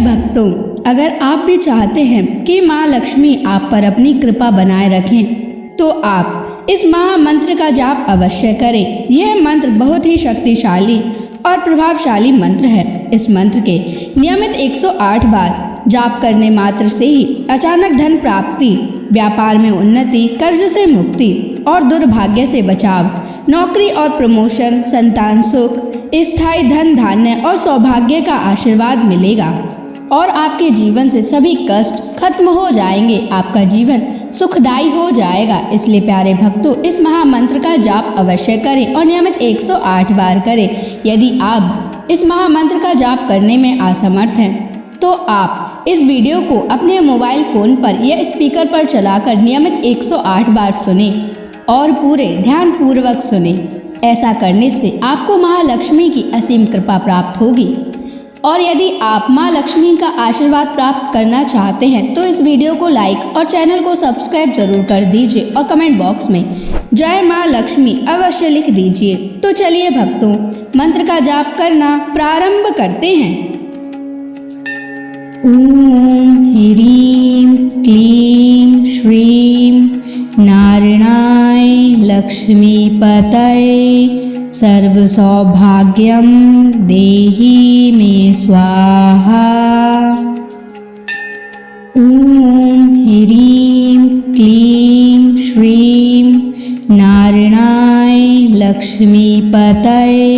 भक्तों, अगर आप भी चाहते हैं कि माँ लक्ष्मी आप पर अपनी कृपा बनाए रखें तो आप इस महामंत्र का जाप अवश्य करें। यह मंत्र बहुत ही शक्तिशाली और प्रभावशाली मंत्र है। इस मंत्र के नियमित 108 बार जाप करने मात्र से ही अचानक धन प्राप्ति, व्यापार में उन्नति, कर्ज से मुक्ति और दुर्भाग्य से बचाव, नौकरी और प्रमोशन, संतान सुख, स्थायी धन धान्य और सौभाग्य का आशीर्वाद मिलेगा और आपके जीवन से सभी कष्ट खत्म हो जाएंगे। आपका जीवन सुखदायी हो जाएगा। इसलिए प्यारे भक्तों, इस महामंत्र का जाप अवश्य करें और नियमित 108 बार करें। यदि आप इस महामंत्र का जाप करने में असमर्थ हैं तो आप इस वीडियो को अपने मोबाइल फोन पर या स्पीकर पर चलाकर नियमित 108 बार सुने और पूरे ध्यान पूर्वक सुने। ऐसा करने से आपको महालक्ष्मी की असीम कृपा प्राप्त होगी। और यदि आप माँ लक्ष्मी का आशीर्वाद प्राप्त करना चाहते हैं तो इस वीडियो को लाइक और चैनल को सब्सक्राइब जरूर कर दीजिए और कमेंट बॉक्स में जय माँ लक्ष्मी अवश्य लिख दीजिए। तो चलिए भक्तों, मंत्र का जाप करना प्रारंभ करते हैं। ओम ह्रीं क्लीं श्रीं नारायणाय लक्ष्मीपतये सर्वसौभाग्यं देहि मे स्वाहा। ओम ह्रीं क्लीं श्रीं नारायणाय लक्ष्मीपतये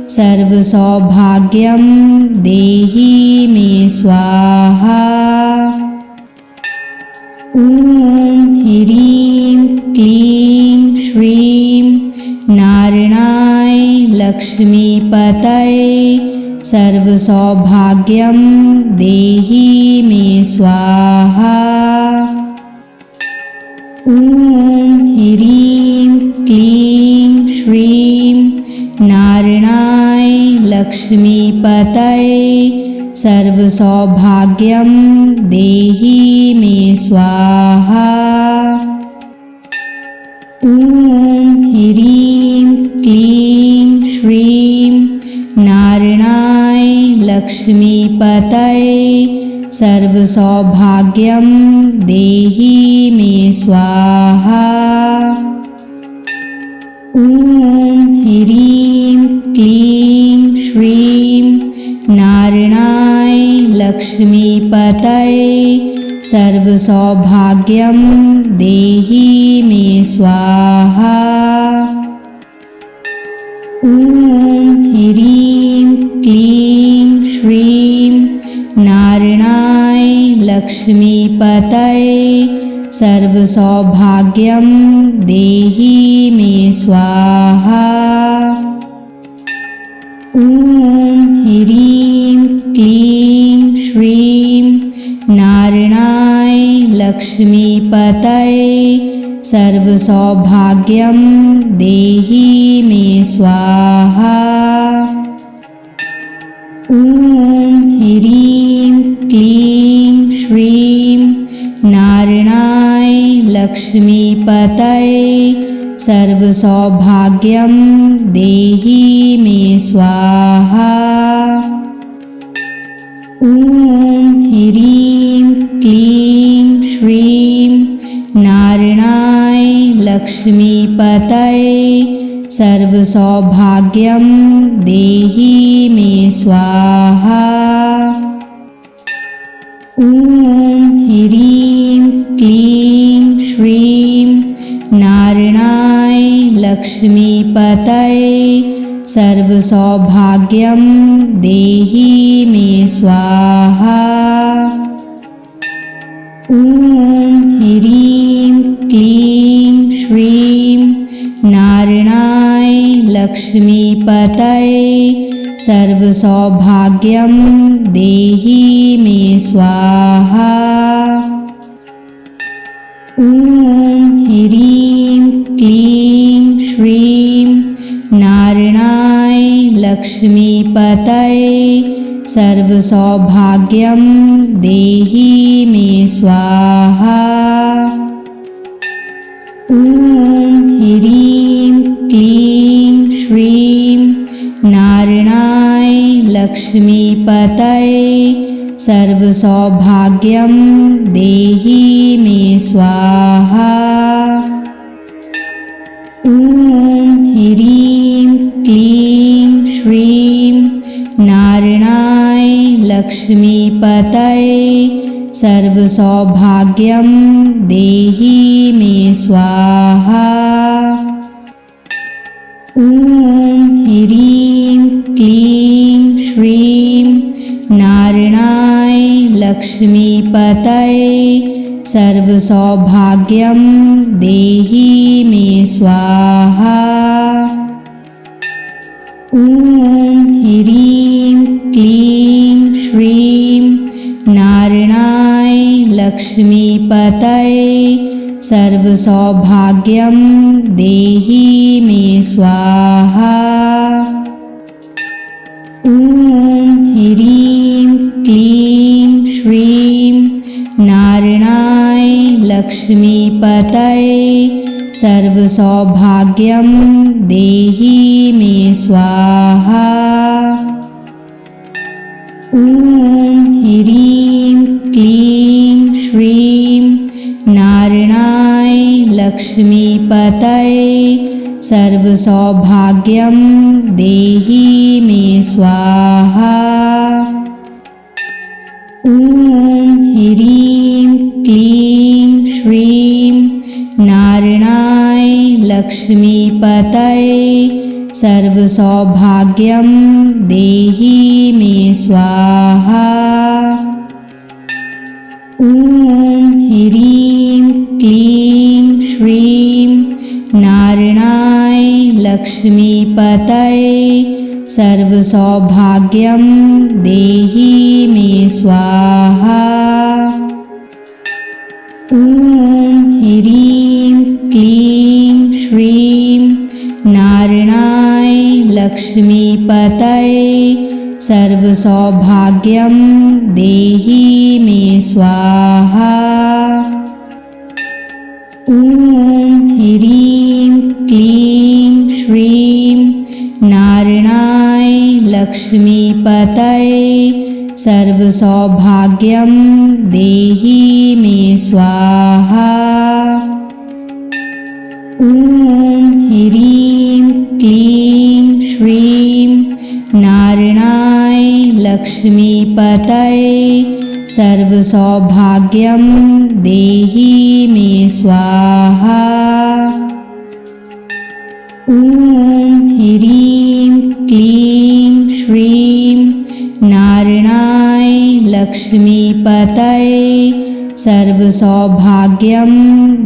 सर्वसौभाग्यं देहि मे स्वाहा। ओम ह्रीं क्लीं श्रीं नारायणाय लक्ष्मीपतये सर्वसौभाग्यं देहि मे स्वाहा। ओम ह्रीं क्लीं श्रीं नारायणाय लक्ष्मीपतये सर्वसौभाग्यं देहि मे स्वाहा। ओम ह्रीं क्लीं श्रीं नारायणाय लक्ष्मीपतये सर्वसौभाग्यं देहि मे स्वाहा। ओम ह्रीं क्लीं श्रीं नारायणाय लक्ष्मीपतये सर्वसौभाग्यं देहि मे स्वाहा। ओम ह्रीं क्लीं श्रीं नारायणाय लक्ष्मीपतये सर्वसौभाग्यं देहि मे स्वाहा। ओम ह्रीं क्लीं श्रीं नारायणाय लक्ष्मीपतये सर्वसौभाग्यं देहि मे स्वाहा। ओम ह्रीं क्लीं श्रीं नारायणाय लक्ष्मीपतये सर्वसौभाग्यं देहि मे स्वाहा। ओम ह्रीं क्लीं श्रीं नारायणाय लक्ष्मीपतये सर्वसौभाग्यं देहि मे स्वाहा। ओम ह्रीं क्लीं श्रीं नारायणाय लक्ष्मीपतये सर्वसौभाग्यं देहि मे स्वाहा। ओम ह्रीं क्लीं श्रीं नारायणाय लक्ष्मीपतये सर्वसौभाग्यं देहि मे स्वाहा। ओम ह्रीं क्लीं श्रीं नारायणाय लक्ष्मीपतये सर्वसौभाग्यं देहि मे स्वाहा। ओम ह्रीं क्लीं श्रीं नारायणाय लक्ष्मीपतये सर्वसौभाग्यं देहि मे स्वाहा। ॐ ह्रीं क्लीं श्रीं नारायणाय लक्ष्मीपतये सर्वसौभाग्यं देहि मे स्वाहा। ॐ ह्रीं क्लीं श्रीं नारायणाय लक्ष्मीपतये सर्वसौभाग्यं देहि मे स्वाहा। ॐ ह्रीं क्लीं श्रीं नारायणाय लक्ष्मीपतये सर्वसौभाग्यं देहि मे स्वाहा। ॐ ह्रीं क्लीं श्रीं नारायणाय लक्ष्मीपतये सर्वसौभाग्यं देहि मे स्वाहा। ॐ ह्रीं क्लीं श्रीं नारायणाय लक्ष्मीपतये सर्वसौभाग्यं देहि मे स्वाहा। ॐ ह्रीं क्लीं श्रीं नारायणाय लक्ष्मीपतये सर्वसौभाग्यं देहि मे स्वाहा। ॐ ह्रीं क्लीं श्रीं नारायणाय लक्ष्मीपतये सर्वसौभाग्यं देहि मे स्वाहा। ॐ ह्रीं क्लीं श्रीं नारायणाय लक्ष्मीपतये सर्वसौभाग्यं देहि मे स्वाहा। ॐ ह्रीं क्लीं श्रीं नारायणाय लक्ष्मीपतये सर्वसौभाग्यं देहि मे स्वाहा। ॐ ह्रीं क्लीं श्रीं नारायणाय लक्ष्मीपतये सर्वसौभाग्यं देहि मे स्वाहा। ॐ ह्रीं क्लीं श्रीं नारायणाय लक्ष्मीपतये सर्वसौभाग्यं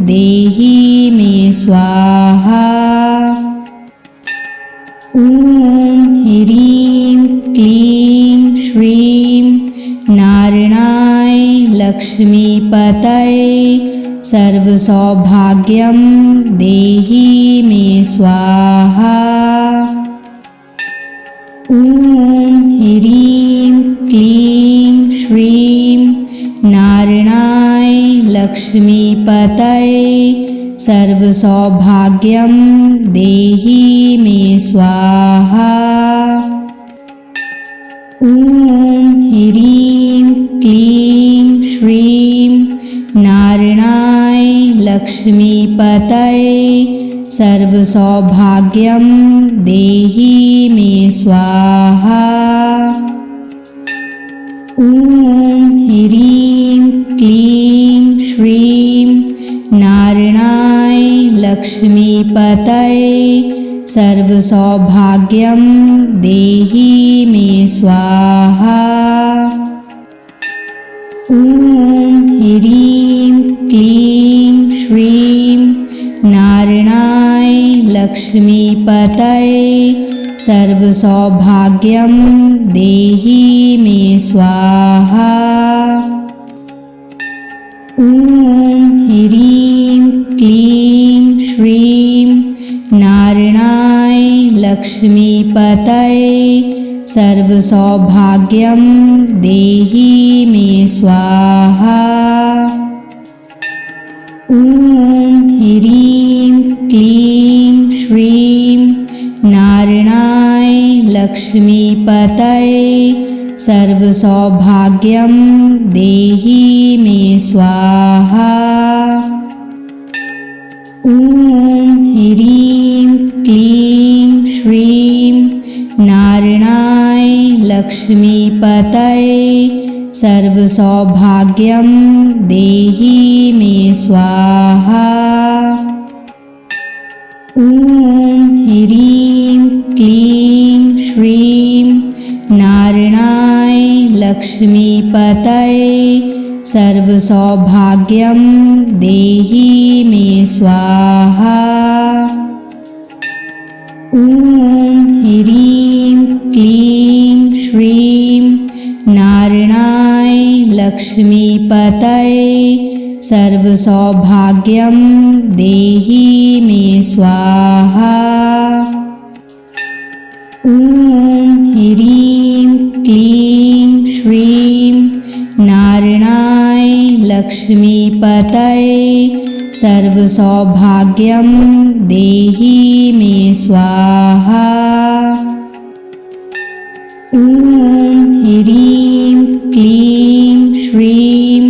देहि मे स्वाहा। ॐ ह्रीं क्लीं श्रीं नारायणाय लक्ष्मीपतये सर्वसौभाग्यं देहि मे स्वाहा। ॐ ह्रीं क्लीं श्रीं नारायणाय लक्ष्मीपतये सर्वसौभाग्यं देहि मे स्वाहा। ॐ ह्रीं क्लीं श्रीं नारायणाय लक्ष्मीपतये सर्वसौभाग्यं देहि मे स्वाहा। ॐ ह्रीं क्लीं श्रीं नारायणाय लक्ष्मीपतये सर्वसौभाग्यं देहि मे स्वाहा। ॐ ह्रीं क्लीं श्रीं नारायणाय लक्ष्मीपतये सर्वसौभाग्यं देहि मे स्वाहा। ॐ ह्रीं क्लीं श्रीं नारायणाय लक्ष्मीपतये सर्वसौभाग्यं देहि मे स्वाहा। ॐ ह्रीं क्लीं श्रीं नारायणाय लक्ष्मीपतये सर्वसौभाग्यं देहि मे स्वाहा। ॐ ह्रीं क्लीं श्रीं नारायणाय लक्ष्मीपतये सर्वसौभाग्यं देहि मे स्वाहा। ॐ ह्रीं क्लीं श्रीं नारायणाय लक्ष्मीपतये सर्वसौभाग्यं देहि मे स्वाहा। ॐ ह्रीं क्लीं श्रीं नारायणाय लक्ष्मीपतये सर्वसौभाग्यं देहि मे स्वाहा। ॐ ह्रीं क्लीं श्रीं नारायणाय लक्ष्मीपतये सर्वसौभाग्यं देहि मे स्वाहा। ॐ ह्रीं क्लीं श्रीं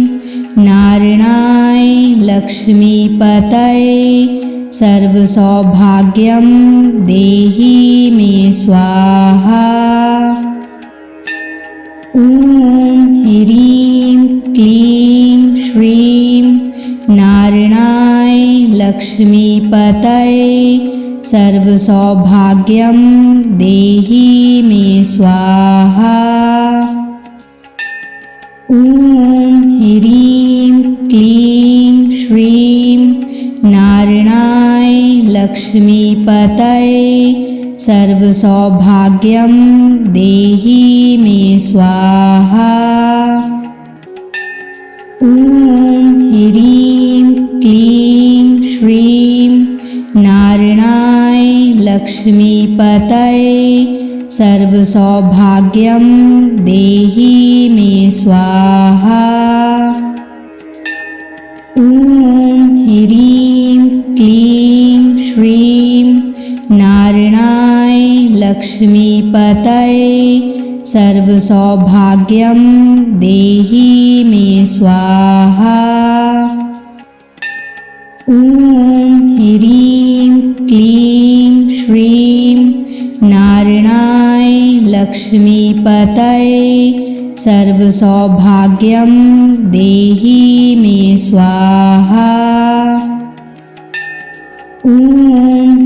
नारायणाय लक्ष्मीपतये सर्वसौभाग्यं देहि मे स्वाहा। ॐ ह्रीं क्लीं श्रीं नारायणाय लक्ष्मीपतये सर्वसौभाग्यं देहि मे स्वाहा। ॐ ह्रीं क्लीं श्रीं नारायणाय लक्ष्मीपतये सर्वसौभाग्यं देहि मे स्वाहा। ॐ ह्रीं क्लीं श्रीं नारायणाय लक्ष्मीपतये सर्वसौभाग्यं देहि मे स्वाहा। ॐ ह्रीं क्लीं श्रीं नारायणाय लक्ष्मीपतये सर्वसौभाग्यं देहि मे स्वाहा। ॐ ह्रीं क्लीं श्रीं नारायणाय लक्ष्मीपतये सर्वसौभाग्यं देहि मे स्वाहा। ॐ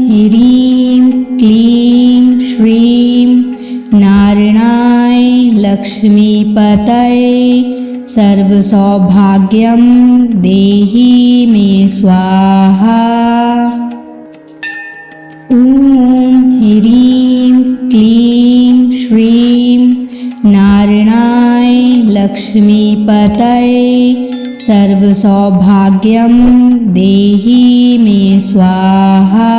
ह्रीं क्लीं श्रीं नारायणाय लक्ष्मीपतये सर्वसौभाग्यं देहि मे स्वाहा। ॐ ह्रीं क्लीं श्रीं नारायणाय लक्ष्मीपतये सर्वसौभाग्यं देहि मे स्वाहा।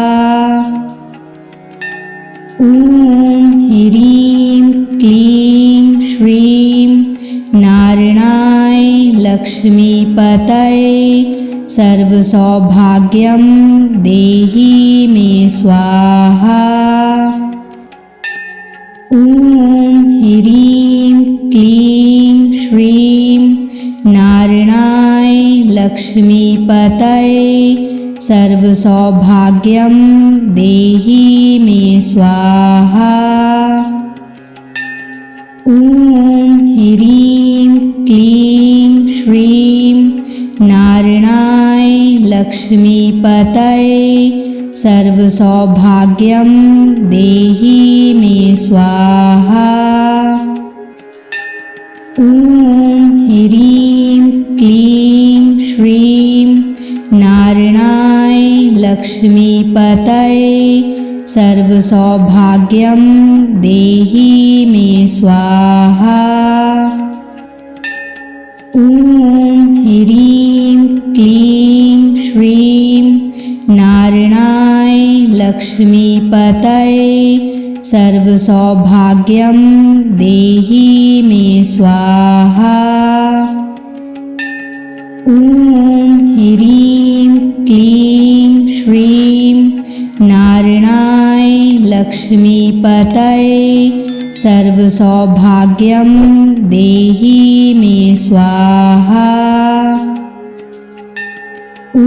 ॐ ह्रीं क्लीं श्रीं नारायणाय लक्ष्मीपतये सर्वसौभाग्यं देहि मे स्वाहा। ॐ ह्रीं क्लीं श्रीं नारायणाय लक्ष्मीपतये सर्वसौभाग्यं देहि मे स्वाहा। ॐ ह्रीं क्लीं श्रीं नारायणाय लक्ष्मीपतये सर्वसौभाग्यं देहि मे स्वाहा। ॐ ह्रीं क्लीं श्रीं नारायणाय लक्ष्मीपतये सर्वसौभाग्यं देहि मे स्वाहा। ॐ ह्रीं क्लीं श्रीं नारायणाय लक्ष्मीपतये सर्वसौभाग्यं देहि मे स्वाहा। ॐ ह्रीं क्लीं श्रीं नारायणाय लक्ष्मीपतये सर्वसौभाग्यं देहि मे स्वाहा। ॐ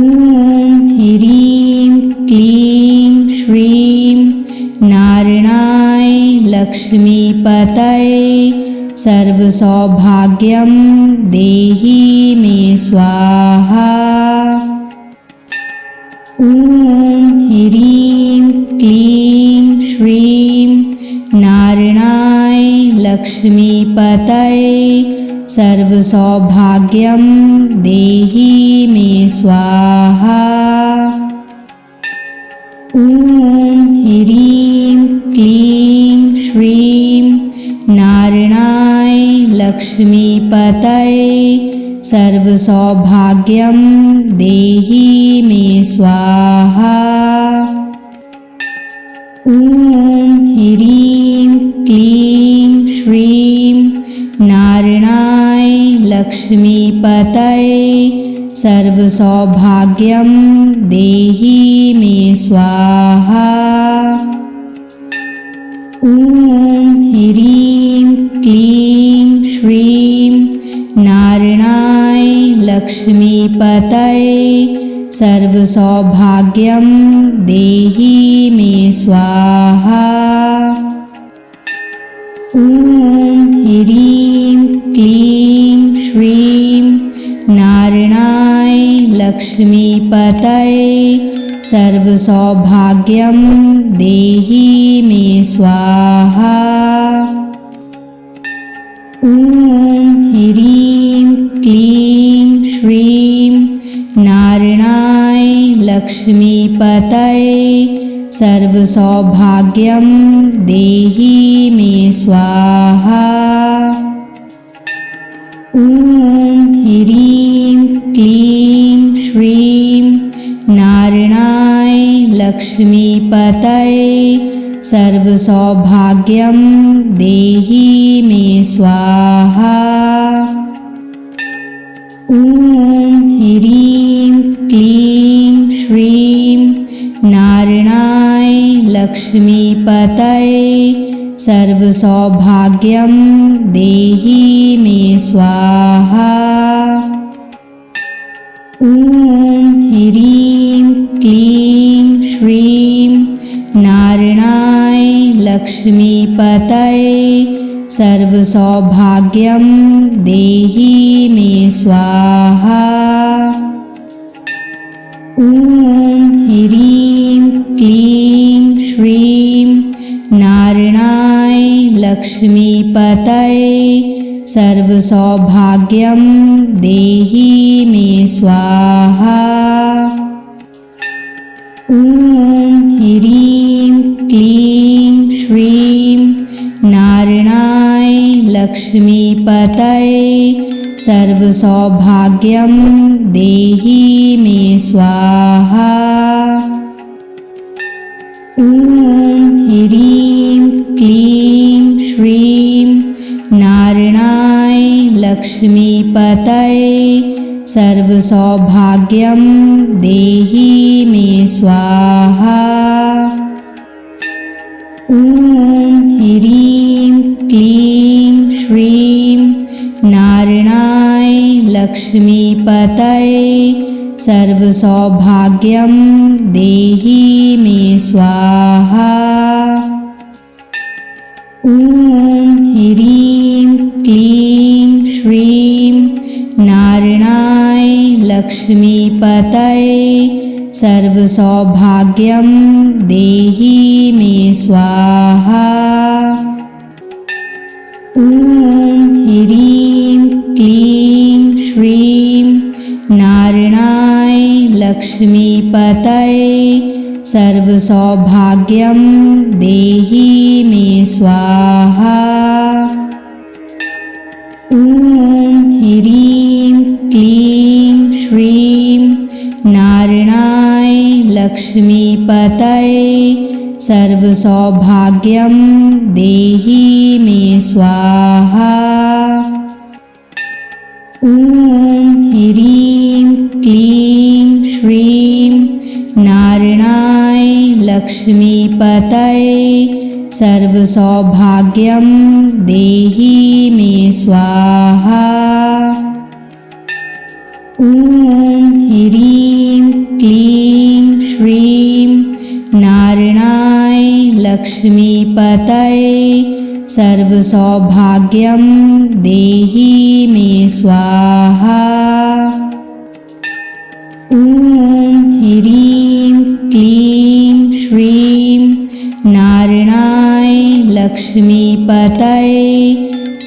ह्रीं क्लीं श्रीं नारायणाय लक्ष्मीपतये सर्वसौभाग्यं देहि मे स्वाहा। ॐ ह्रीं क्लीं श्रीं नारायणाय लक्ष्मीपतये सर्वसौभाग्यं देहि मे स्वाहा। ॐ ह्रीं क्लीं श्रीं नारायणाय लक्ष्मीपतये सर्वसौभाग्यं देहि मे स्वाहा। ॐ ह्रीं क्लीं श्रीं नारायणाय लक्ष्मीपतये सर्वसौभाग्यं देहि मे स्वाहा। ॐ ह्रीं क्लीं श्रीं नारायणाय लक्ष्मीपतये सर्वसौभाग्यं देहि मे स्वाहा। ॐ ह्रीं क्लीं श्रीं नारायणाय लक्ष्मीपतये सर्वसौभाग्यं देहि मे स्वाहा। ॐ ह्रीं क्लीं श्रीं नारायणाय लक्ष्मीपतये सर्वसौभाग्यं देहि मे स्वाहा। ॐ ह्रीं क्लीं श्रीं नारायणाय लक्ष्मीपतये सर्वसौभाग्यं देहि मे स्वाहा। ॐ ह्रीं क्लीं श्रीं नारायणाय लक्ष्मीपतये सर्वसौभाग्यं देहि मे स्वाहा। ॐ ह्रीं क्लीं श्रीं नारायणाय लक्ष्मीपतये सर्वसौभाग्यं देहि मे स्वाहा। ॐ ह्रीं क्लीं श्रीं नारायणाय लक्ष्मीपतये सर्वसौभाग्यं देहि मे स्वाहा। ॐ ह्रीं क्लीं श्रीं नारायणाय लक्ष्मीपतये सर्वसौभाग्यं देहि मे स्वाहा। ॐ ह्रीं क्लीं श्रीं नारायणाय लक्ष्मीपतये सर्वसौभाग्यं देहि मे स्वाहा। ॐ ह्रीं क्लीं श्रीं नारायणाय लक्ष्मीपतये सर्वसौभाग्यं देहि मे स्वाहा। ॐ ह्रीं क्लीं श्रीं नारायणाय लक्ष्मीपतये सर्वसौभाग्यं देहि मे स्वाहा। ॐ ह्रीं क्लीं श्रीं नारायणाय लक्ष्मीपतये सर्वसौभाग्यं देहि मे स्वाहा। ॐ ह्रीं क्लीं श्रीं नारायणाय लक्ष्मीपतये सर्वसौभाग्यं देहि मे स्वाहा। ॐ ह्रीं क्लीं श्रीं नारायणाय लक्ष्मीपतये सर्वसौभाग्यं देहि मे स्वाहा। ॐ ह्रीं क्लीं श्रीं नारायणाय लक्ष्मीपतये सर्वसौभाग्यं देहि मे स्वाहा। ॐ ह्रीं क्लीं श्रीं नारायणाय लक्ष्मीपतये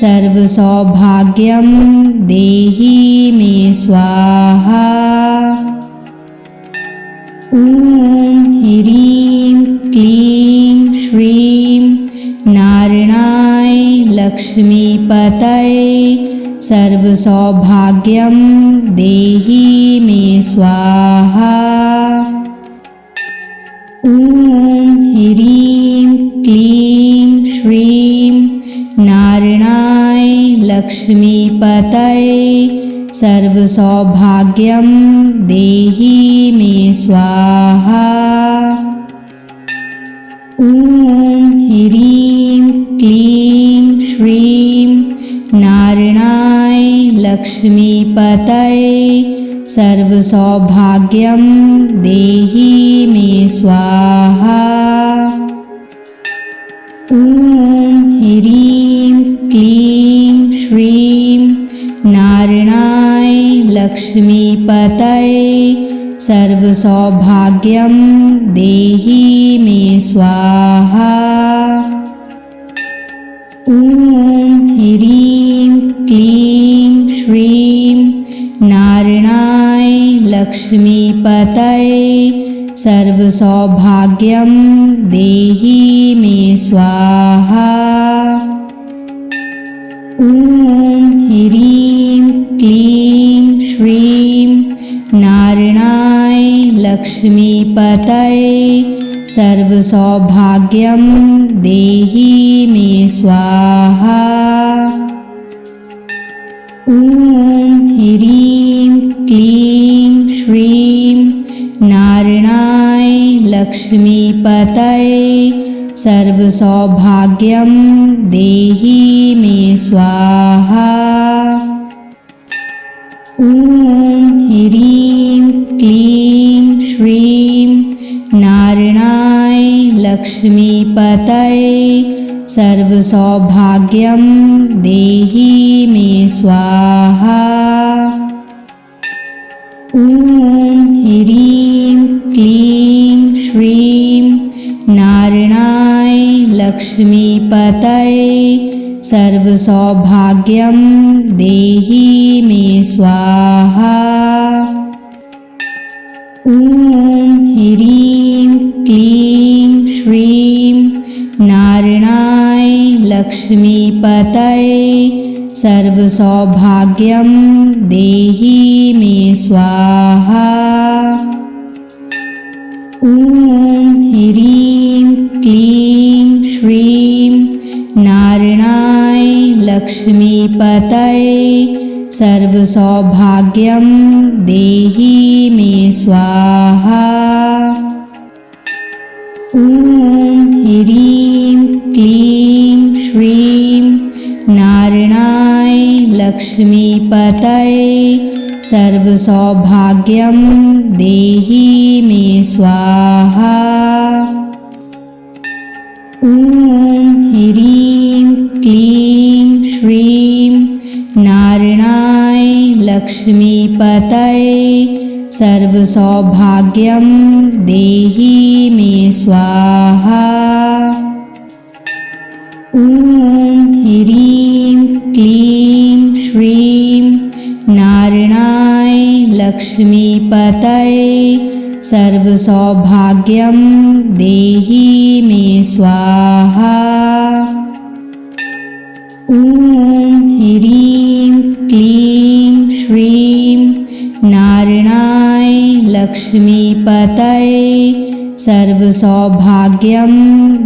सर्वसौभाग्यं देहि मे स्वाहा। ॐ ह्रीं क्लीं श्रीं नारायणाय लक्ष्मीपतये सर्वसौभाग्यं देहि मे स्वाहा। ॐ ह्रीं क्लीं श्रीं नारायणाय लक्ष्मीपतये सर्वसौभाग्यं देहि मे स्वाहा। ॐ ह्रीं क्लीं श्रीं नारायणाय लक्ष्मीपतये सर्वसौभाग्यं देहि मे स्वाहा। ॐ ह्रीं क्लीं श्रीं नारायणाय लक्ष्मीपतये सर्वसौभाग्यं देहि मे स्वाहा। ॐ ह्रीं क्लीं श्रीं नारायणाय लक्ष्मीपतये सर्वसौभाग्यं देहि मे स्वाहा। ॐ ह्रीं क्लीं श्रीं नारायणाय लक्ष्मीपतये सर्वसौभाग्यं देहि मे स्वाहा। ॐ ह्रीं क्लीं श्रीं नारायणाय लक्ष्मीपतये सर्वसौभाग्यं देहि मे स्वाहा। ॐ ह्रीं क्लीं श्रीं नारायणाय लक्ष्मीपतये सर्वसौभाग्यं देहि मे स्वाहा। ॐ ह्रीं क्लीं श्रीं नारायणाय लक्ष्मीपतये सर्वसौभाग्यं देहि मे स्वाहा। ॐ ह्रीं क्लीं श्रीं नारायणाय लक्ष्मीपतये सर्वसौभाग्यं देहि मे स्वाहा। ॐ ह्रीं क्लीं श्रीं नारायणाय लक्ष्मीपतये सर्वसौभाग्यं देहि मे स्वाहा। ॐ ह्रीं क्लीं श्रीं नारायणाय लक्ष्मीपतये सर्वसौभाग्यं देहि मे स्वाहा। ॐ ह्रीं क्लीं श्रीं नारायणाय लक्ष्मीपतये सर्वसौभाग्यं देहि मे स्वाहा। ॐ ह्रीं क्लीं श्रीं नारायणाय लक्ष्मीपतये सर्वसौभाग्यं देहि मे स्वाहा। ॐ ह्रीं क्लीं श्रीं नारायणाय लक्ष्मीपतये सर्वसौभाग्यं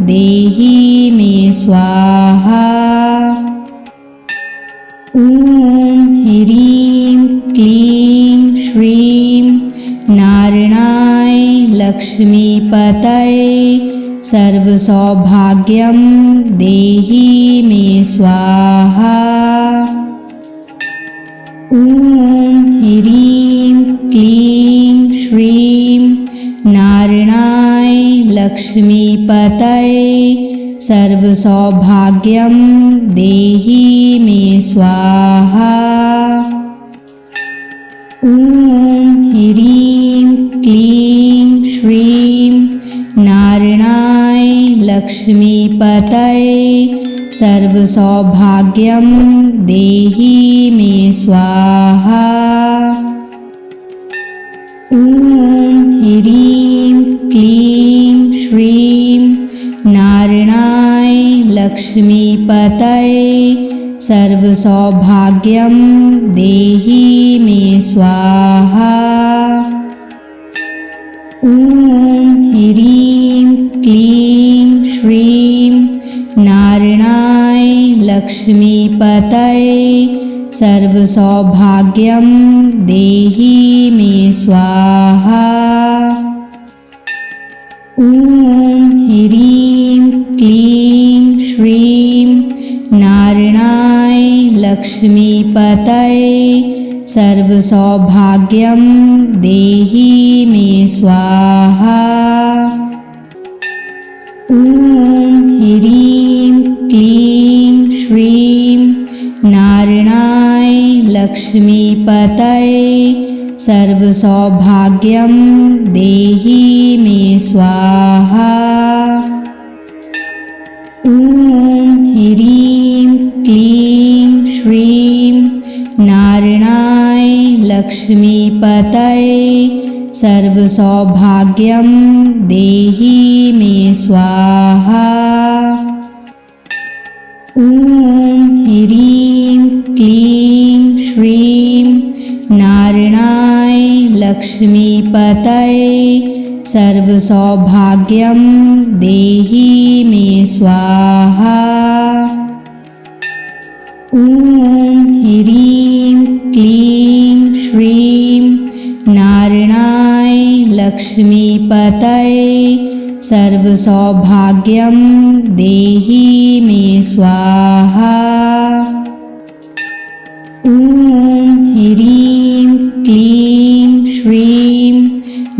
देहि मे स्वाहा। ॐ ह्रीं क्लीं श्रीं नारायणाय लक्ष्मीपतये सर्वसौभाग्यं देहि मे स्वाहा। ॐ ह्रीं क्लीं श्रीं नारायणाय लक्ष्मीपतये सर्वसौभाग्यं देहि मे स्वाहा। ॐ ह्रीं क्लीं श्रीं नारायणाय लक्ष्मीपतये सर्वसौभाग्यं देहि मे स्वाहा। ॐ ह्रीं क्लीं श्रीं नारायणाय लक्ष्मीपतये सर्वसौभाग्यं देहि मे स्वाहा। ॐ ह्रीं क्लीं श्रीं नारायणाय लक्ष्मीपतये सर्वसौभाग्यं देहि मे स्वाहा। ॐ ह्रीं क्लीं श्रीं नारायणाय लक्ष्मीपतये सर्वसौभाग्यं देहि मे स्वाहा। ॐ ह्रीं क्लीं श्रीं नारायणाय लक्ष्मीपतये सर्वसौभाग्यं देहि मे स्वाहा। ॐ ह्रीं क्लीं श्रीं नारायणाय लक्ष्मीपतये सर्वसौभाग्यं देहि मे स्वाहा। ॐ ह्रीं क्लीं श्रीं नारायणाय लक्ष्मीपतये सर्वसौभाग्यं देहि मे स्वाहा। ॐ ह्रीं क्लीं श्रीं नारायणाय लक्ष्मीपतये सर्वसौभाग्यं देहि मे स्वाहा। ॐ ह्रीं क्लीं श्रीं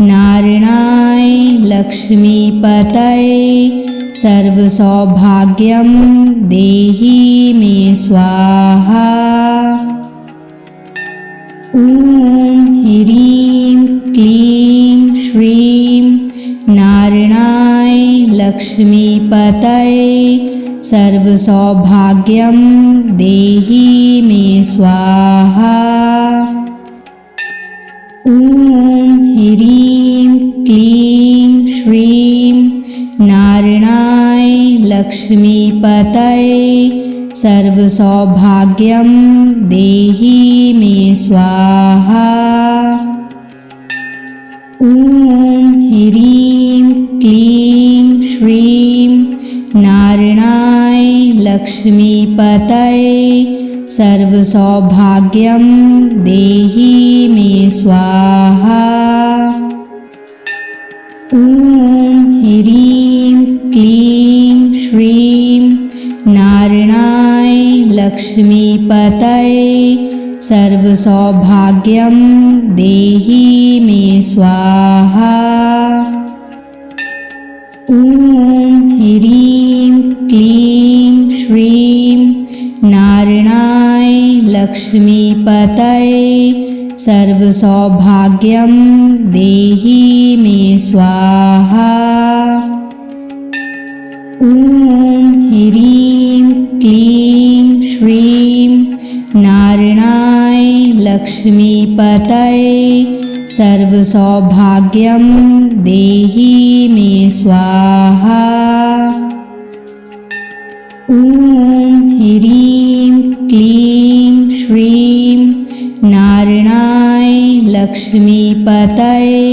नारायणाय लक्ष्मीपतये सर्वसौभाग्यं देहि मे स्वाहा। ॐ ह्रीं क्लीं श्रीं नारायणाय लक्ष्मीपतये सर्वसौभाग्यं देहि मे स्वाहा। ॐ ह्रीं क्लीं श्रीं नारायणाय लक्ष्मीपतये सर्वसौभाग्यं देहि मे स्वाहा। ॐ ह्रीं क्लीं श्रीं नारायणाय लक्ष्मीपतये सर्वसौभाग्यं देहि मे स्वाहा। ॐ ह्रीं क्लीं श्रीं नारायणाय लक्ष्मीपतये सर्वसौभाग्यं देहि मे स्वाहा। ॐ ह्रीं क्लीं श्रीं नारायणाय लक्ष्मीपतये सर्वसौभाग्यं देहि मे स्वाहा। ॐ ह्रीं क्लीं श्रीं नारायणाय लक्ष्मीपतये सर्वसौभाग्यं देहि मे स्वाहा। ॐ ह्रीं क्लीं श्रीं नारायणाय लक्ष्मीपतये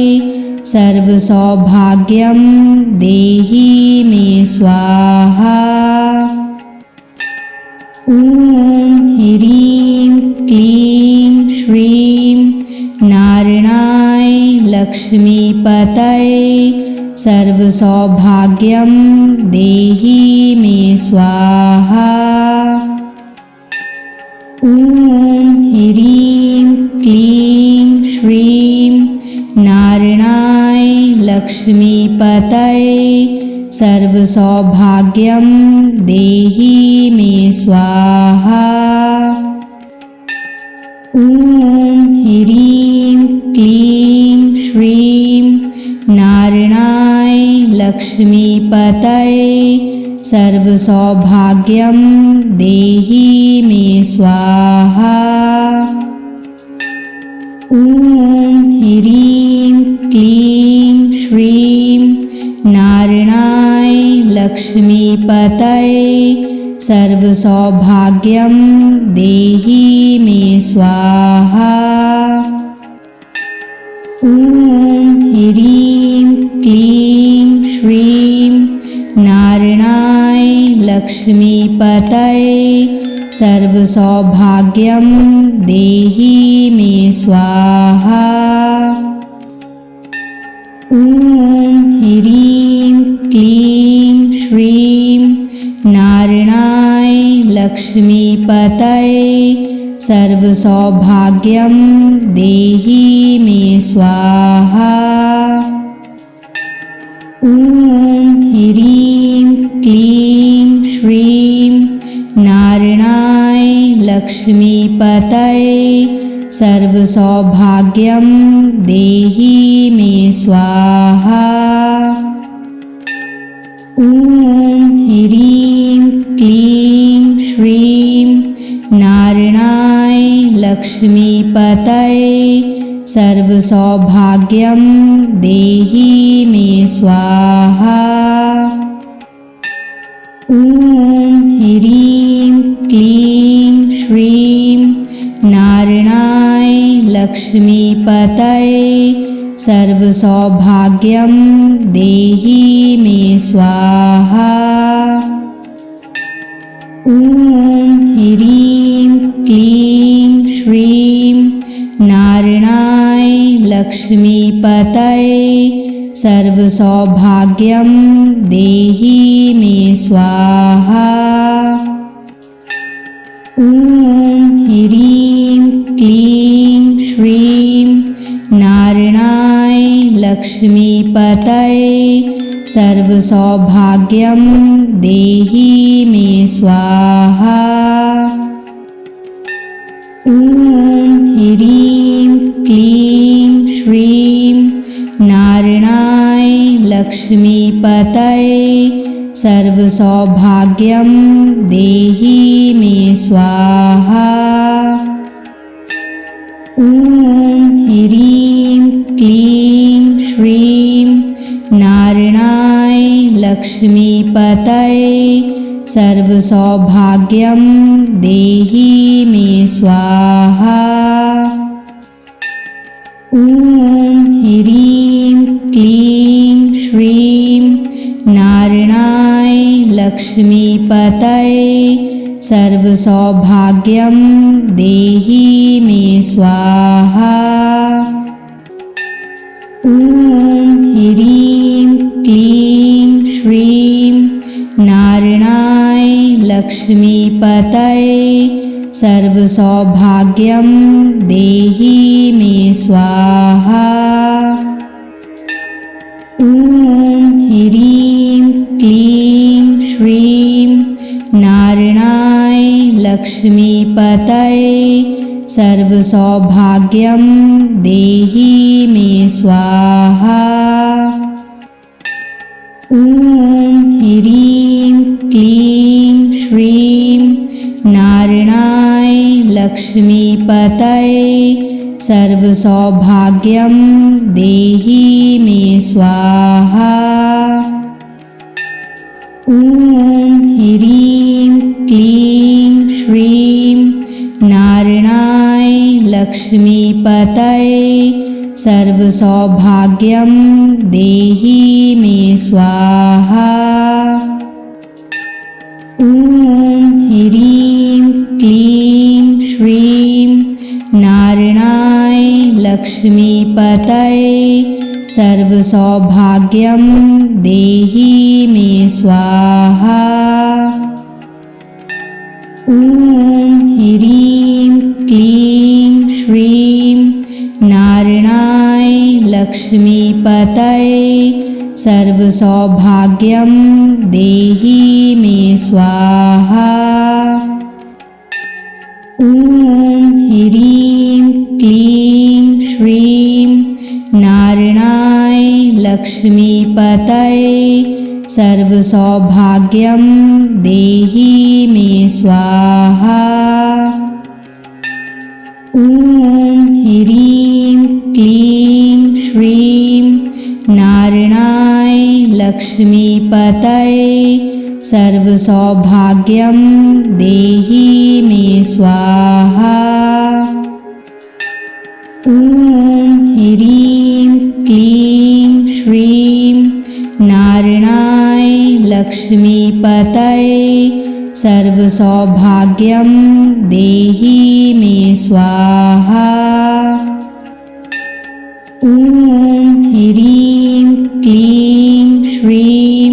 सर्वसौभाग्यं देहि मे स्वाहा। ॐ ह्रीं क्लीं श्रीं नारायणाय लक्ष्मीपतये सर्वसौभाग्यं देहि मे स्वाहा। ॐ ह्रीं क्लीं श्रीं नारायणाय लक्ष्मीपतये सर्वसौभाग्यं देहि मे स्वाहा। ॐ ह्रीं क्लीं श्रीं नारायणाय लक्ष्मीपतये सर्वसौभाग्यं देहि मे स्वाहा। ॐ ह्रीं क्लीं श्रीं नारायणाय लक्ष्मीपतये सर्वसौभाग्यं देहि मे स्वाहा। ॐ ह्रीं क्लीं श्रीं नारायणाय लक्ष्मीपतये सर्वसौभाग्यं देहि मे स्वाहा। ॐ ह्रीं क्लीं श्रीं नारायणाय लक्ष्मीपतये सर्वसौभाग्यं देहि मे स्वाहा। ॐ ह्रीं क्लीं श्रीं नारायणाय लक्ष्मीपतये सर्वसौभाग्यं देहि मे स्वाहा। ॐ ह्रीं क्लीं श्रीं नारायणाय लक्ष्मीपतये सर्वसौभाग्यं देहि मे स्वाहा। ॐ ह्रीं क्लीं श्रीं नारायणाय लक्ष्मीपतये सर्वसौभाग्यं देहि मे स्वाहा। ॐ ह्रीं क्लीं श्रीं नारायणाय लक्ष्मीपतये सर्वसौभाग्यं देहि मे स्वाहा। ॐ ह्रीं क्लीं श्रीं नारायणाय लक्ष्मीपतये सर्वसौभाग्यं देहि मे स्वाहा। ॐ ह्रीं क्लीं श्रीं नारायणाय लक्ष्मीपतये सर्वसौभाग्यं देहि मे स्वाहा। ॐ ह्रीं क्लीं श्रीं नारायणाय लक्ष्मीपतये सर्वसौभाग्यं देहि मे स्वाहा। ॐ ह्रीं क्लीं श्रीं नारायणाय लक्ष्मीपतये सर्वसौभाग्यं देहि मे स्वाहा। ॐ ह्रीं क्लीं श्रीं नारायणाय लक्ष्मीपतये सर्वसौभाग्यं देहि मे स्वाहा। ॐ ह्रीं क्लीं श्रीं नारायणाय लक्ष्मीपतये सर्वसौभाग्यं देहि मे स्वाहा। ॐ ह्रीं क्लीं श्रीं नारायणाय लक्ष्मीपतये सर्वसौभाग्यं देहि मे स्वाहा। ॐ ह्रीं क्लीं श्रीं नारायणाय लक्ष्मीपतये सर्वसौभाग्यं देहि मे स्वाहा। ॐ ह्रीं क्लीं श्रीं नारायणाय लक्ष्मीपतये सर्वसौभाग्यं देहि मे स्वाहा। ॐ ह्रीं क्लीं श्रीं नारायणाय लक्ष्मीपतये सर्वसौभाग्यं देहि मे स्वाहा। ॐ ह्रीं क्लीं श्रीं नारायणाय लक्ष्मीपतये सर्वसौभाग्यं देहि मे स्वाहा। ॐ ह्रीं क्लीं श्रीं नारायणाय लक्ष्मीपतये सर्वसौभाग्यं देहि मे स्वाहा। ॐ ह्रीं क्लीं श्रीं नारायणाय लक्ष्मीपतये सर्वसौभाग्यं देहि मे स्वाहा। ॐ ह्रीं क्लीं श्रीं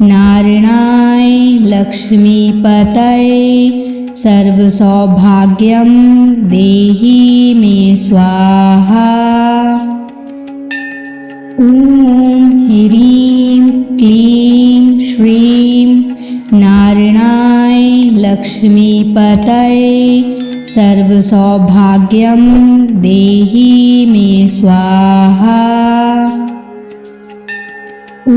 नारायणाय लक्ष्मीपतये सर्वसौभाग्यं देहि मे स्वाहा। ॐ ह्रीं क्लीं श्रीं नारायणाय लक्ष्मीपतये सर्वसौभाग्यं देहि मे स्वाहा। ॐ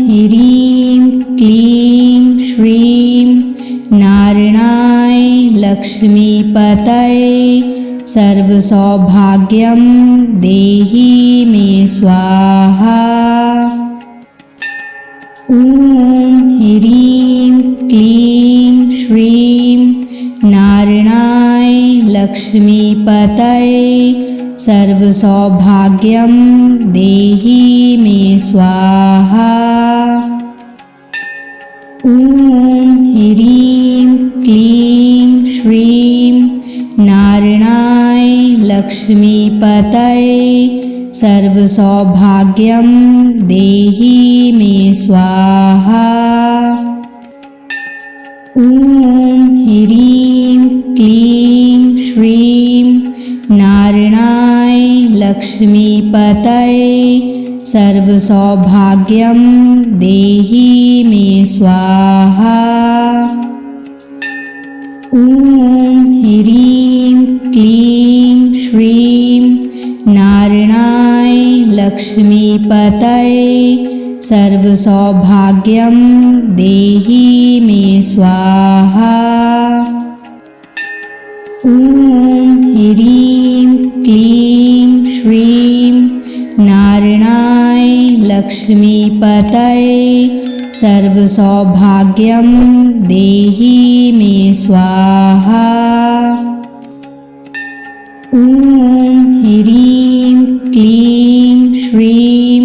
ह्रीं क्लीं श्रीं नारायणाय लक्ष्मीपतये सर्वसौभाग्यं देहि मे स्वाहा। ॐ ह्रीं क्लीं श्रीं नारायणाय लक्ष्मीपतये सर्वसौभाग्यं देहि मे स्वाहा। ॐ ह्रीं क्लीं श्रीं नारायणाय लक्ष्मीपतये सर्वसौभाग्यं देहि मे स्वाहा। ॐ ह्रीं क्लीं श्रीं नारायणाय लक्ष्मीपतये सर्वसौभाग्यं देहि मे स्वाहा। ॐ ह्रीं क्लीं श्रीं नारायणाय लक्ष्मीपतये सर्वसौभाग्यं देहि मे स्वाहा। ॐ ह्रीं क्लीं श्रीं नारायणाय लक्ष्मीपतये सर्वसौभाग्यं देहि मे स्वाहा। ॐ ह्रीं क्लीं श्रीं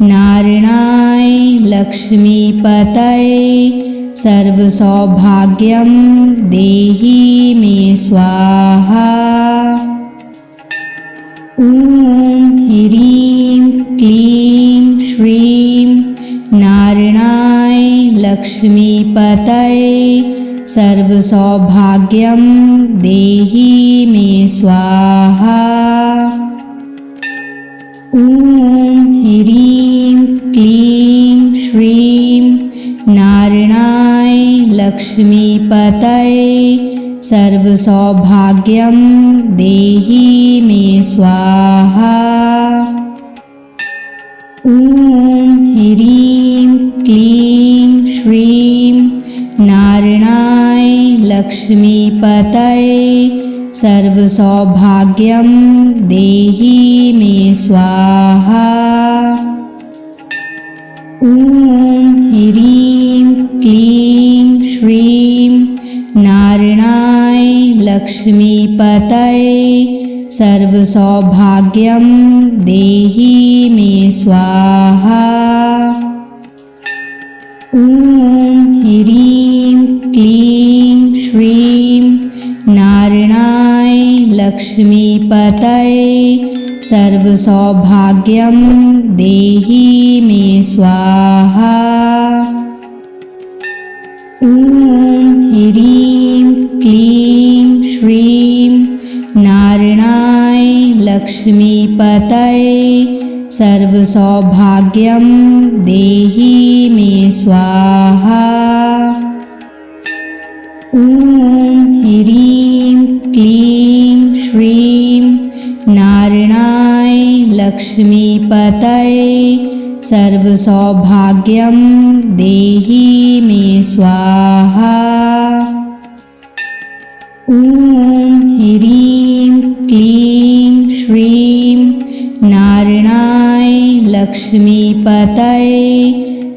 नारायणाय लक्ष्मीपतये सर्वसौभाग्यं देहि मे स्वाहा। ॐ ह्रीं क्लीं श्रीं नारायणाय लक्ष्मीपतये सर्वसौभाग्यं देहि मे स्वाहा। ॐ ह्रीं क्लीं श्रीं नारायणाय लक्ष्मीपतये सर्वसौभाग्यं देहि मे स्वाहा। ॐ ह्रीं क्लीं श्रीं नारायणाय लक्ष्मीपतये सर्वसौभाग्यं देहि मे स्वाहा। ॐ ह्रीं क्लीं श्रीं नारायणाय लक्ष्मीपतये सर्वसौभाग्यं देहि मे स्वाहा। ॐ ह्रीं क्लीं श्रीं नारायणाय लक्ष्मीपतये सर्वसौभाग्यं देहि मे स्वाहा। ॐ ह्रीं क्लीं श्रीं नारायणाय लक्ष्मीपतये सर्वसौभाग्यं देहि मे स्वाहा। ॐ ह्रीं क्लीं श्रीं नारायणाय लक्ष्मीपतये सर्वसौभाग्यं देहि मे स्वाहा। ॐ ह्रीं क्लीं श्रीं नारायणाय लक्ष्मीपतये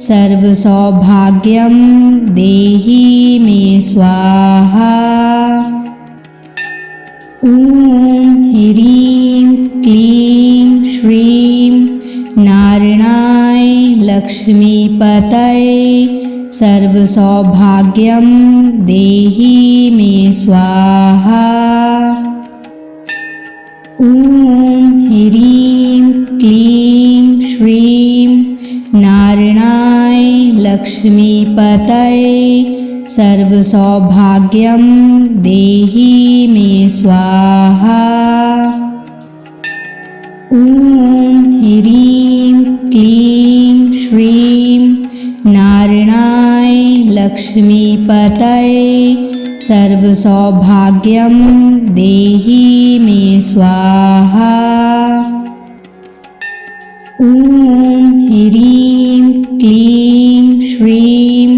सर्वसौभाग्यं देहि मे स्वाहा। ॐ ह्रीं क्लीं श्रीं नारायणाय लक्ष्मीपतये सर्वसौभाग्यं देहि मे स्वाहा। ॐ ह्रीं क्लीं श्रीं नारायणाय लक्ष्मीपतये सर्वसौभाग्यं देहि मे स्वाहा। ॐ ह्रीं क्लीं श्रीं नारायणाय लक्ष्मीपतये सर्वसौभाग्यं देहि मे स्वाहा। ॐ ह्रीं क्लीं श्रीं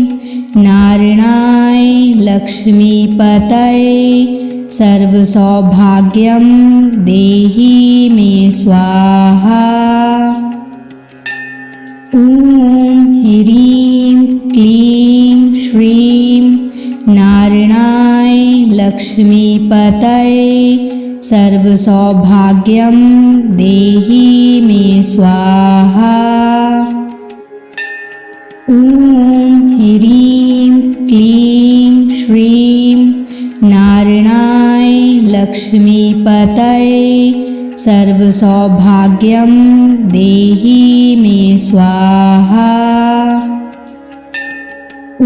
नारायणाय लक्ष्मीपतये सर्वसौभाग्यं देहि मे स्वाहा। ॐ ह्रीं क्लीं श्रीं नारायणाय लक्ष्मीपतये सर्वसौभाग्यं देहि मे स्वाहा। ॐ ह्रीं क्लीं श्रीं नारायणाय लक्ष्मीपतये सर्वसौभाग्यं देहि मे स्वाहा। ॐ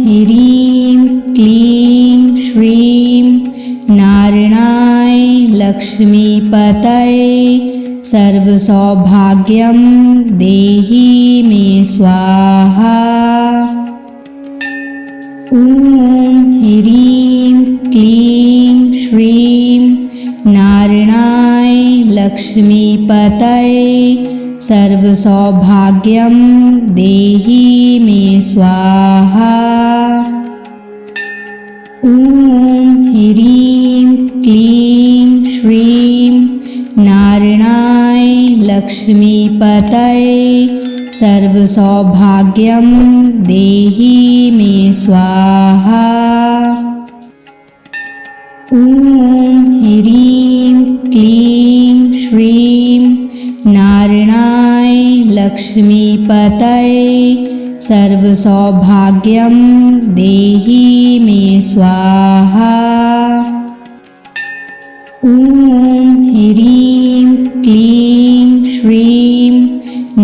ह्रीं क्लीं श्रीं नारायणाय लक्ष्मीपतये सर्वसौभाग्यं देहि मे स्वाहा। ॐ ह्रीं क्लीं श्रीं नारायणाय लक्ष्मीपतये सर्वसौभाग्यं देहि मे स्वाहा। ॐ ह्रीं क्लीं श्रीं नारायणाय लक्ष्मीपतये सर्वसौभाग्यं देहि मे स्वाहा। ॐ ह्रीं क्लीं श्रीं नारायणाय लक्ष्मीपतये सर्वसौभाग्यं देहि मे स्वाहा। ॐ ह्रीं क्लीं श्रीं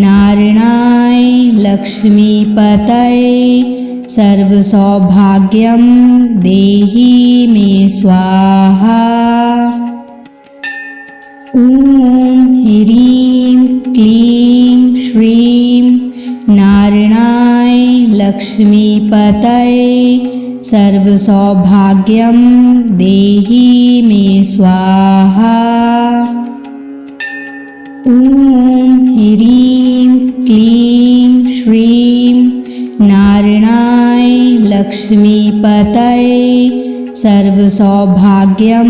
नारायणाय लक्ष्मीपतये सर्वसौभाग्यं देहि मे स्वाहा। ॐ ह्रीं क्लीं श्रीं नारायणाय लक्ष्मीपतये सर्वसौभाग्यं देहि मे स्वाहा। ॐ ह्रीं क्लीं श्रीं नारायणाय लक्ष्मीपतये सर्वसौभाग्यं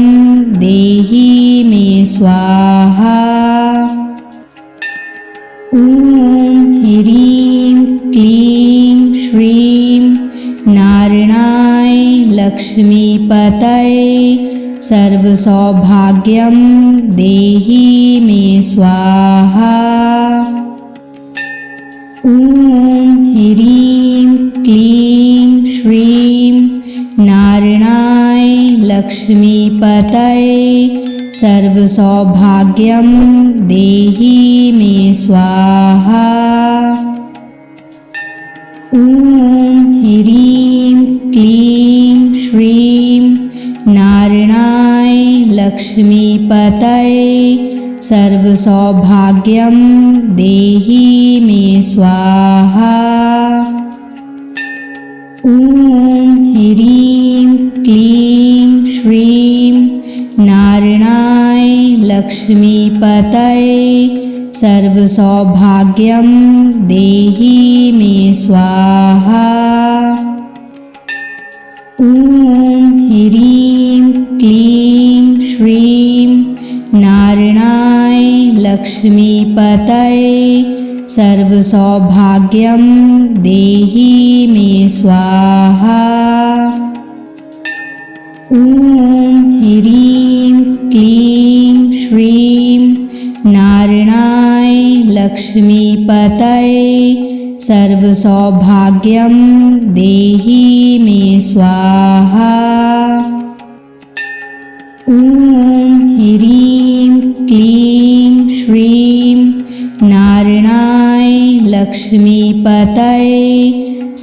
देहि मे स्वाहा। ॐ ह्रीं क्लीं श्रीं नारायणाय लक्ष्मीपतये सर्वसौभाग्यं देहि मे स्वाहा। ॐ ह्रीं क्लीं श्रीं नारायणाय लक्ष्मीपतये सर्वसौभाग्यं देहि मे स्वाहा। ॐ ह्रीं क्लीं श्रीं नारायणाय लक्ष्मीपतये सर्वसौभाग्यं देहि मे स्वाहा। ॐ ह्रीं क्लीं श्रीं नारायणाय लक्ष्मीपतये सर्वसौभाग्यं देहि मे स्वाहा। ॐ ह्रीं क्लीं श्रीं नारायणाय लक्ष्मीपतये सर्वसौभाग्यं देहि मे स्वाहा। ॐ ह्रीं क्लीं श्रीं नारायणाय लक्ष्मीपतये सर्वसौभाग्यं देहि मे स्वाहा। ॐ ह्रीं क्लीं श्रीं नारायणाय लक्ष्मीपतये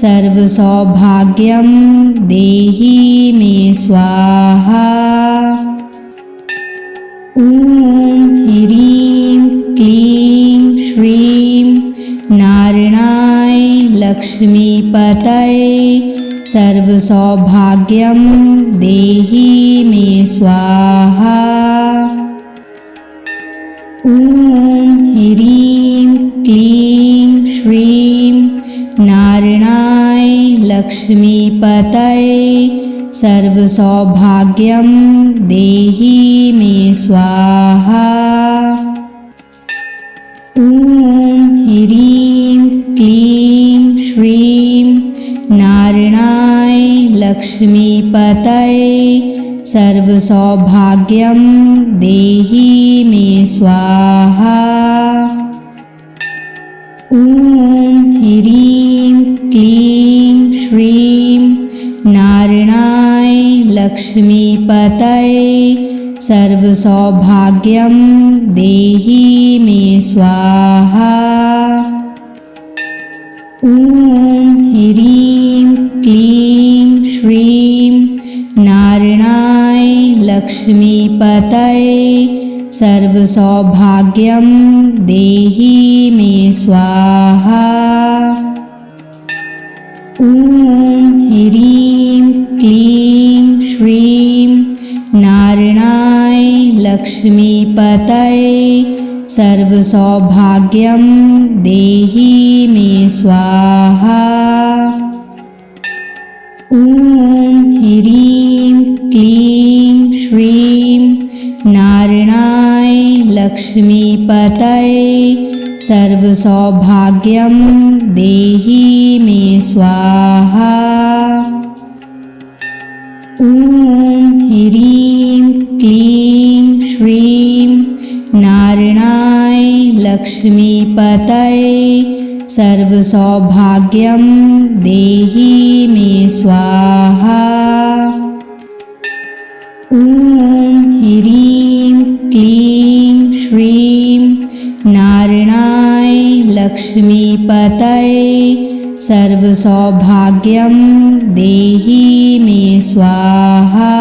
सर्वसौभाग्यं देहि मे स्वाहा। ॐ ह्रीं क्लीं श्रीं नारायणाय लक्ष्मीपतये सर्वसौभाग्यं देहि मे स्वाहा। ॐ ह्रीं क्लीं श्रीं नारायणाय लक्ष्मीपतये सर्वसौभाग्यं देहि मे स्वाहा। ॐ ह्रीं क्लीं श्रीं नारायणाय लक्ष्मीपतये सर्वसौभाग्यं देहि मे स्वाहा। ॐ ह्रीं क्लीं श्रीं नारायणाय लक्ष्मीपतये सर्वसौभाग्यं देहि मे स्वाहा। ॐ ह्रीं क्लीं श्रीं नारायणाय लक्ष्मीपतये सर्वसौभाग्यं देहि मे स्वाहा। ॐ ह्रीं क्लीं श्रीं नारायणाय लक्ष्मीपतये सर्वसौभाग्यं देहि मे स्वाहा। ॐ ह्रीं क्लीं श्रीं नारायणाय लक्ष्मीपतये सर्वसौभाग्यं देहि मे स्वाहा। ॐ ह्रीं क्लीं श्रीं नारायणाय लक्ष्मीपतये सर्वसौभाग्यं देहि मे स्वाहा। ॐ ह्रीं क्लीं श्रीं नारायणाय लक्ष्मीपतये सर्वसौभाग्यं देहि मे स्वाहा।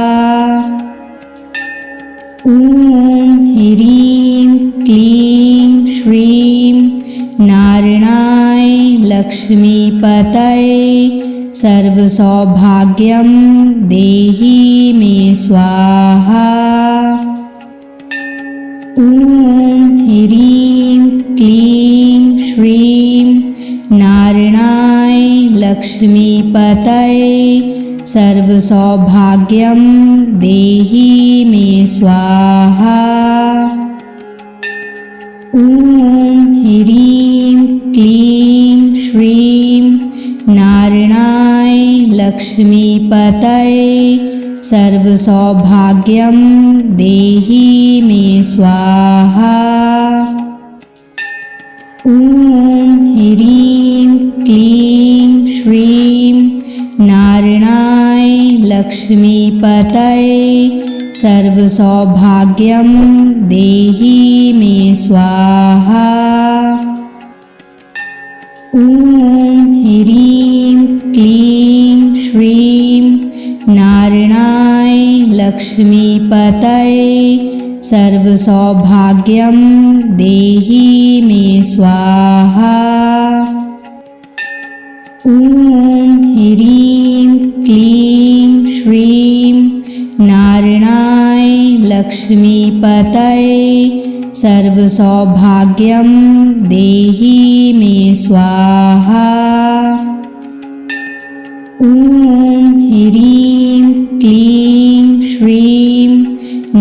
ॐ ह्रीं क्लीं श्रीं नारायणाय लक्ष्मीपतये सर्वसौभाग्यं देहि मे स्वाहा। ॐ ह्रीं क्लीं श्रीं नारायणाय लक्ष्मीपतये सर्वसौभाग्यं देहि मे स्वाहा। ॐ ह्रीं क्लीं श्रीं नारायणाय लक्ष्मीपतये सर्वसौभाग्यं देहि मे स्वाहा। ॐ ह्रीं क्लीं श्रीं नारायणाय लक्ष्मीपतये सर्वसौभाग्यं देहि मे स्वाहा। ॐ ह्रीं क्लीं श्रीं नारायणाय लक्ष्मीपतये सर्वसौभाग्यं देहि मे स्वाहा। ॐ ह्रीं क्लीं श्रीं नारायणाय लक्ष्मीपतये सर्वसौभाग्यं देहि मे स्वाहा। ॐ ह्रीं क्लीं श्रीं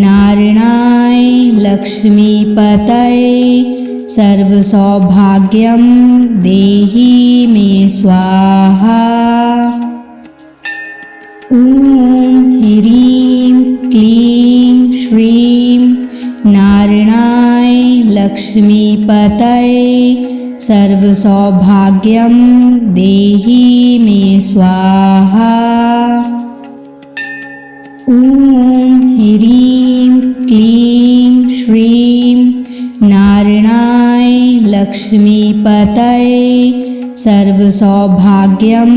नारायणाय लक्ष्मीपतये सर्वसौभाग्यं देहि मे स्वाहा। ॐ ह्रीं क्लीं श्रीं नारायणाय लक्ष्मीपतये सर्वसौभाग्यं देहि मे स्वाहा। ॐ ह्रीं क्लीं श्रीं नारायणाय लक्ष्मीपतये सर्वसौभाग्यं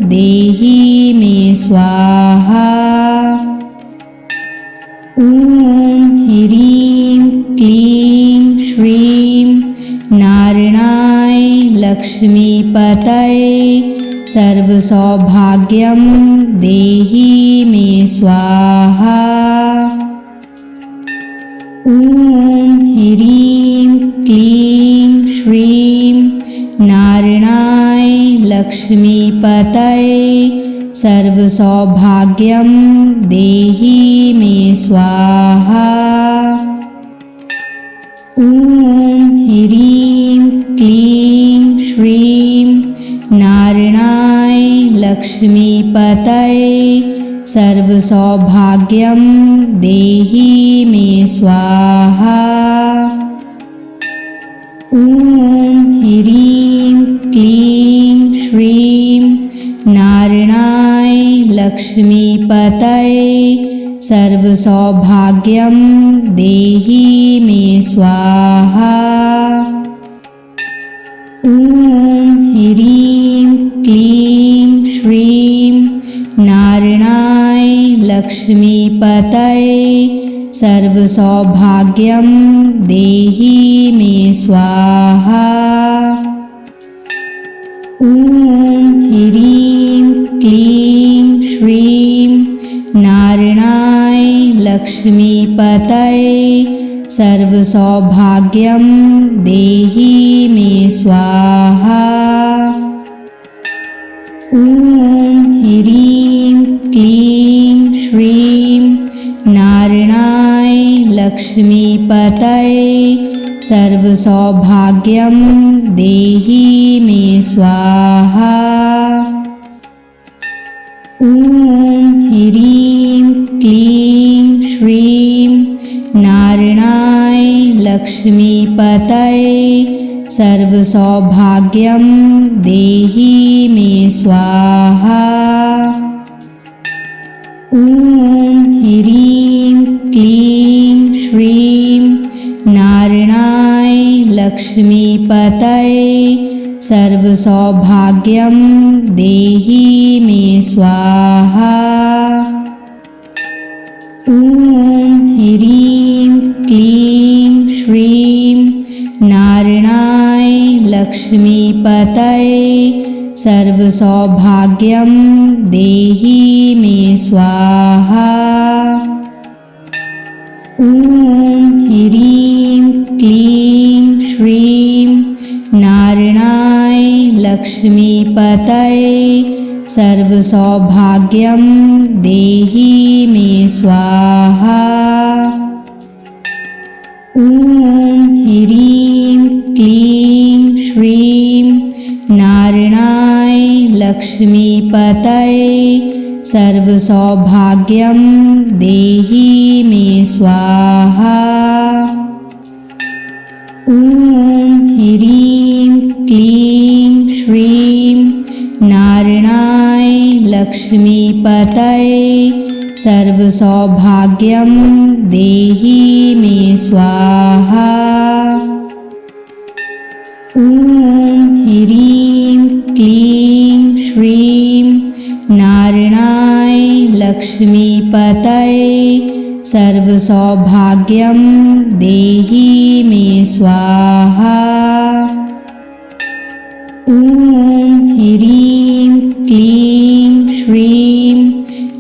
देहि मे स्वाहा। ॐ ह्रीं क्लीं श्रीं नारायणाय लक्ष्मीपतये सर्वसौभाग्यं देहि मे स्वाहा। ॐ ह्रीं क्लीं श्रीं नारायणाय लक्ष्मीपतये सर्वसौभाग्यं देहि मे स्वाहा। ॐ ह्रीं क्लीं श्रीं नारायणाय लक्ष्मीपतये सर्वसौभाग्यं देहि मे स्वाहा। ॐ ह्रीं क्लीं श्रीं नारायणाय लक्ष्मीपतये सर्वसौभाग्यं देहि मे स्वाहा। ॐ ह्रीं क्लीं श्रीं नारायणाय लक्ष्मीपतये सर्वसौभाग्यं देहि मे स्वाहा। ॐ ह्रीं क्लीं श्रीं नारायणाय लक्ष्मीपतये सर्वसौभाग्यं देहि मे स्वाहा। ॐ ह्रीं क्लीं श्रीं नारायणाय लक्ष्मीपतये सर्वसौभाग्यं देहि मे स्वाहा। ॐ ह्रीं क्लीं श्रीं नारायणाय लक्ष्मीपतये सर्वसौभाग्यं देहि मे स्वाहा। ॐ ह्रीं क्लीं श्रीं नारायणाय लक्ष्मीपतये सर्वसौभाग्यं देहि मे स्वाहा। ॐ ह्रीं क्लीं श्रीं नारायणाय लक्ष्मीपतये सर्वसौभाग्यं देहि मे स्वाहा। ॐ ह्रीं क्लीं श्रीं नारायणाय लक्ष्मीपतये सर्वसौभाग्यं देहि मे स्वाहा। ॐ ह्रीं क्लीं श्रीं नारायणाय लक्ष्मीपतये सर्वसौभाग्यं देहि मे स्वाहा। ॐ ह्रीं क्लीं श्रीं नारायणाय लक्ष्मीपतये सर्वसौभाग्यं देहि मे स्वाहा। ॐ ह्रीं क्लीं श्रीं नारायणाय लक्ष्मीपतये सर्वसौभाग्यं देहि मे स्वाहा। ॐ ह्रीं क्लीं श्रीं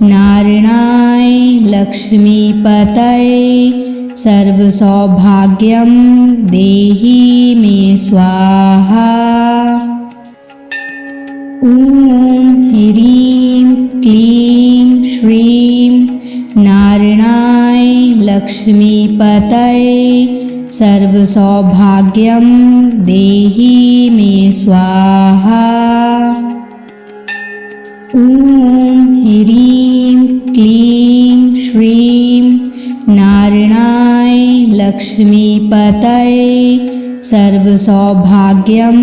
नारायणाय लक्ष्मीपतये सर्वसौभाग्यं देहि मे स्वाहा। ॐ ह्रीं क्लीं श्रीं नारायणाय लक्ष्मीपतये सर्वसौभाग्यं देहि मे स्वाहा। ॐ ह्रीं क्लीं श्रीं नारायणाय लक्ष्मीपतये सर्वसौभाग्यं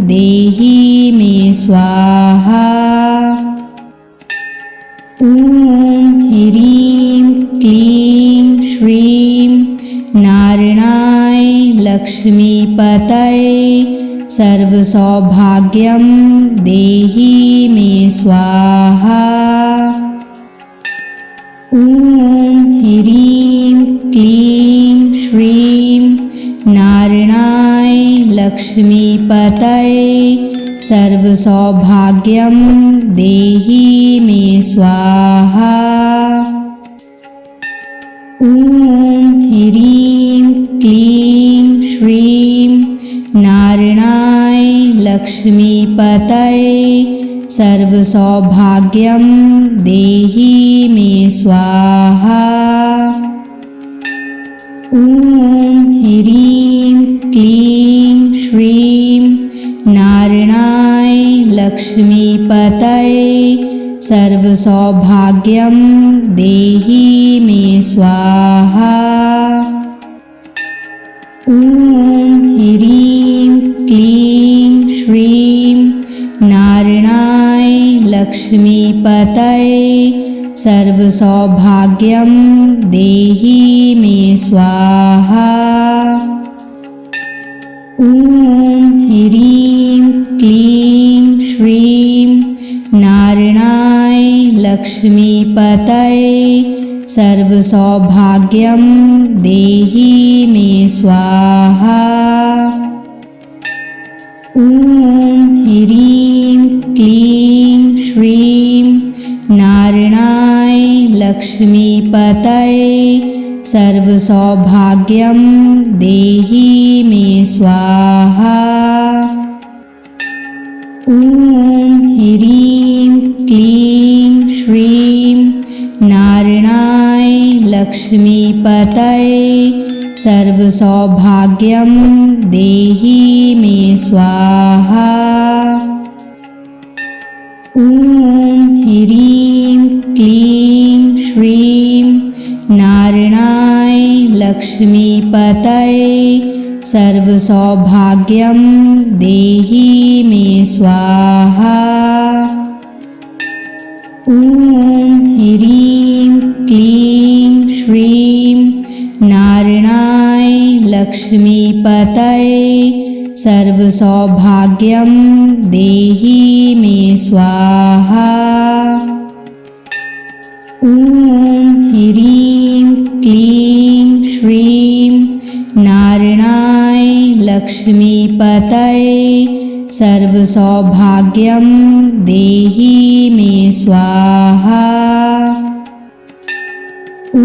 देहि मे स्वाहा। ॐ ह्रीं क्लीं श्रीं नारायणाय लक्ष्मीपतये सर्वसौभाग्यं देहि मे स्वाहा। ॐ ह्रीं क्लीं श्रीं नारायणाय लक्ष्मीपतये सर्वसौभाग्यं देहि मे स्वाहा। ॐ ह्रीं क्लीं श्रीं नारायणाय लक्ष्मीपतये सर्वसौभाग्यं देहि मे स्वाहा। ॐ ह्रीं क्लीं श्रीं नारायणाय लक्ष्मीपतये सर्वसौभाग्यं देहि मे स्वाहा। ॐ ह्रीं क्लीं श्रीं नारायणाय लक्ष्मीपतये सर्वसौभाग्यं देहि मे स्वाहा। ॐ ह्रीं क्लीं श्रीं नारायणाय लक्ष्मीपतये सर्वसौभाग्यं देहि मे स्वाहा। ॐ ह्रीं क्लीं श्रीं नारायणाय लक्ष्मीपतये सर्वसौभाग्यं देहि मे स्वाहा। ॐ ह्रीं क्लीं श्रीं नारायणाय लक्ष्मीपतये सर्वसौभाग्यं देहि मे स्वाहा। ॐ ह्रीं क्लीं श्रीं नारायणाय लक्ष्मीपतये सर्वसौभाग्यं देहि मे स्वाहा। ॐ ह्रीं क्लीं श्रीं नारायणाय लक्ष्मीपतये सर्वसौभाग्यं देहि मे स्वाहा। ॐ ह्रीं क्लीं श्रीं नारायणाय लक्ष्मीपतये सर्वसौभाग्यं देहि मे स्वाहा। ॐ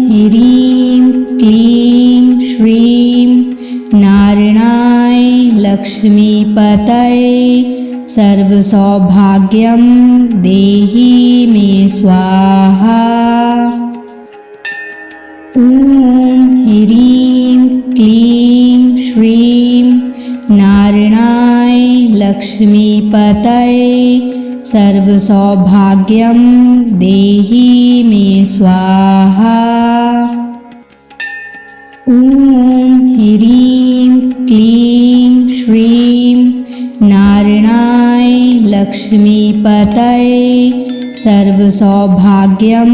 ह्रीं क्लीं श्रीं नारायणाय लक्ष्मीपतये सर्वसौभाग्यं देहि मे स्वाहा। ॐ ह्रीं क्लीं श्रीं नारायणाय लक्ष्मीपतये सर्वसौभाग्यं देहि मे स्वाहा। ॐ ह्रीं क्लीं श्रीं नारायणाय लक्ष्मीपतये सर्व सौभाग्यम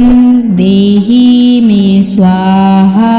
देहि मे स्वाहा।